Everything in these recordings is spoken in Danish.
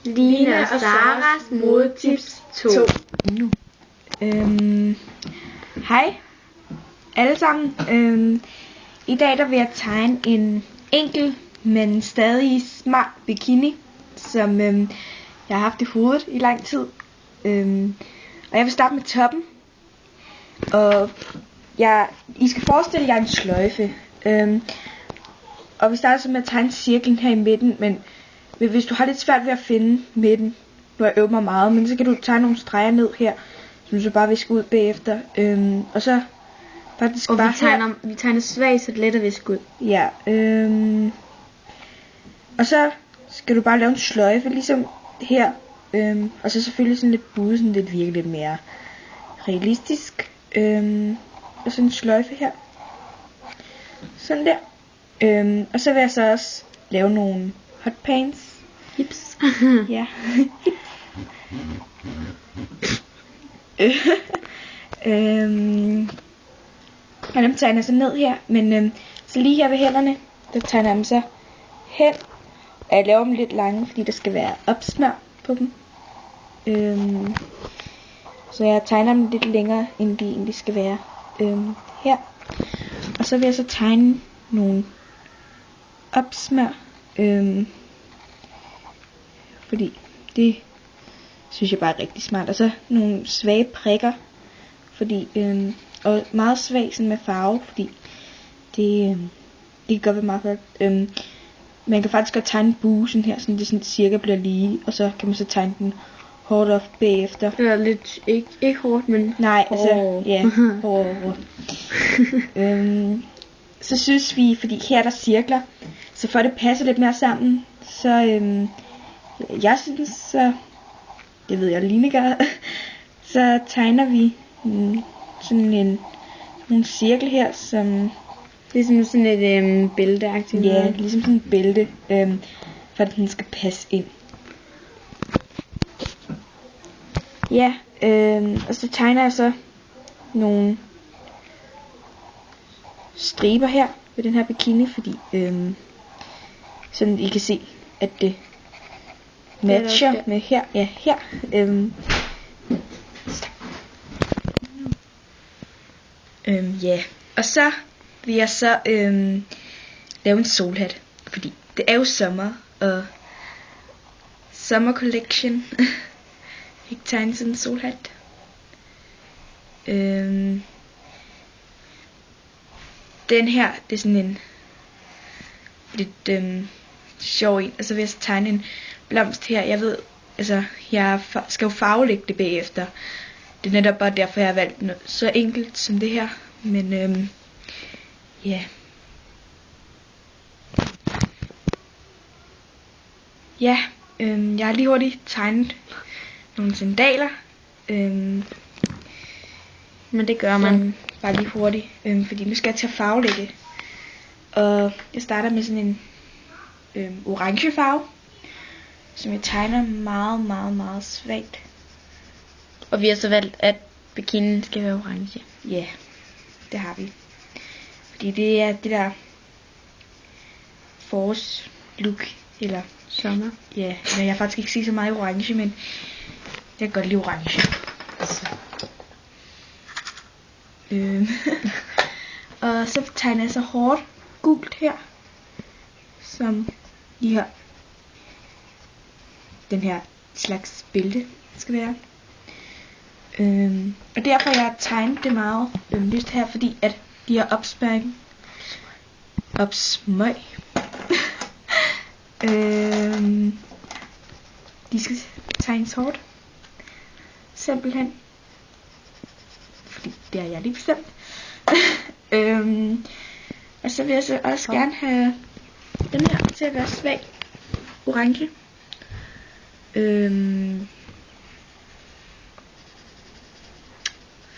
Line og Saras modetips 2. Hej alle sammen. I dag der vil jeg tegne en enkel, men stadig smart bikini, som jeg har haft i hovedet i lang tid. Og jeg vil starte med toppen. Og I skal forestille jer en sløjfe. Og vi starter så med at tegne cirklen her i midten, men hvis du har lidt svært ved at finde midten, nu har jeg øvet mig meget, men så kan du tegne nogle streger ned her, som du så bare visker ud bagefter. Og så faktisk og bare vi tegner svagt, så det er let at viske ud. Ja. Og så skal du bare lave en sløjfe, ligesom her. Og så selvfølgelig sådan lidt buet, sådan lidt virke lidt mere realistisk. Og sådan en sløjfe her. Sådan der. Og så vil jeg så også lave nogle hotpants. Hips. Ja. Og dem tegner jeg så ned her. Men så lige her ved hænderne, der tegner jeg dem så hen. Og jeg laver dem lidt lange, fordi der skal være opsmør på dem. Så jeg tegner dem lidt længere, end de egentlig skal være her. Og så vil jeg så tegne nogle opsmør. Fordi det synes jeg bare er rigtig smart. Og så nogle svage prikker. Fordi, og meget svag sådan med farve, fordi det kan godt være meget godt. Man kan faktisk godt tegne busen her, så det sådan cirka bliver lige. Og så kan man så tegne den hårdt op bagefter. Det er lidt, ikke hårdt, men nej, altså, ja, hårdt. Så synes vi, fordi her er der cirkler, så for at det passer lidt mere sammen, så jeg synes, så det ved jeg, Line gør, så tegner vi sådan en cirkel her, som ligesom sådan et bælteagtigt. Ja, ligesom sådan et bælte, for at den skal passe ind. Ja, og så tegner jeg så nogle striber her ved den her bikini, fordi sådan I kan se, at det matcher med her. Ja, her. Ja, og så vil jeg så lave en solhat, fordi det er jo sommer, og summer collection. Jeg kan tegne sådan en solhat. Den her, det er sådan en lidt sjov en, og så vil jeg så tegne en blomst her. Jeg ved, altså jeg skal jo farvelægge det bagefter. Det er netop bare derfor jeg har valgt noget så enkelt som det her. Men ja. Ja, jeg har lige hurtigt tegnet nogle sandaler. Men det gør man bare lige hurtigt, fordi nu skal jeg til at farvelægge. Og jeg starter med sådan en orange farve, som jeg tegner meget, meget, meget svagt. Og vi har så valgt, at bikinien skal være orange. Ja, det har vi. Fordi det er det der forårslook, eller sommer. Ja, jeg har faktisk ikke set så meget orange, men jeg kan godt lide orange. Så. Og så tegner jeg så hårdt gult her, som lige her, den her slags bælte skal være. Og derfor jeg har tegnet det meget lyst her, fordi at de her opsmøg de skal tegnes hårdt, simpelthen, fordi det er jeg lige bestemt. Og så vil jeg så også gerne have den her til at være svag orange.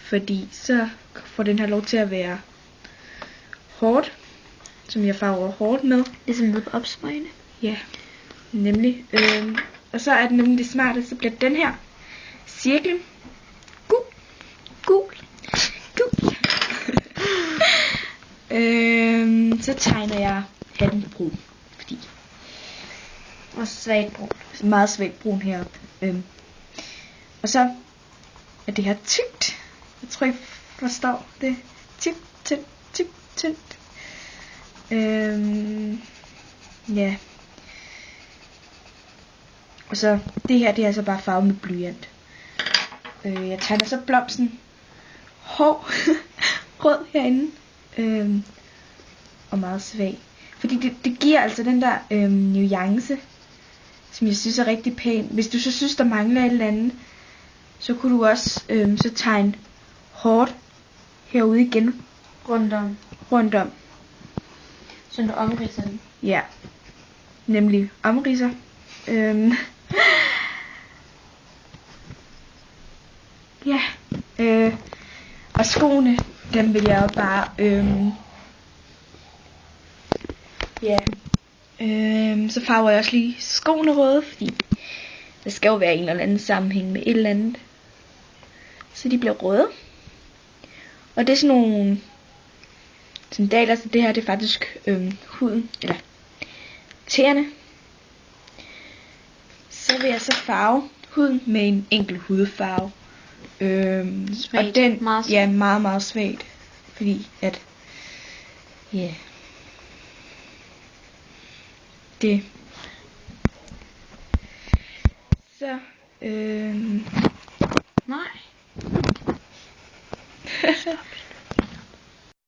Fordi så får den her lov til at være hårdt, som jeg farver hårdt med. Ligesom nede på opsmøgene. Ja, nemlig. Og så er det nemlig det smarte, så bliver den her cirkel gul. Så tegner jeg hatten brun, fordi Og svagt brun. Meget svagt brun heroppe. Og så er det her tykt. Jeg tror, I forstår det. Tykt. Ja. Og så det her, det er altså bare farve med blyant. Jeg tegner så blomsten hård rød herinde. Og meget svag. Fordi det giver altså den der nuance, som jeg synes er rigtig pæn. Hvis du så synes, der mangler et eller andet, så kunne du også så tegne hårdt herude igen. Rundt om. Så du omridser den. Ja. Nemlig omridser. Ja. Og skoene, dem vil jeg jo bare så farver jeg også lige skoene røde, fordi der skal jo være en eller anden sammenhæng med et eller andet. Så de bliver røde. Og det er sådan nogle sandaler, så det her det er faktisk huden, eller tæerne. Så vil jeg så farve huden med en enkelt hudfarve. Svagt. Og den, meget svagt. ja, meget svagt. Fordi at, ja, det. Så,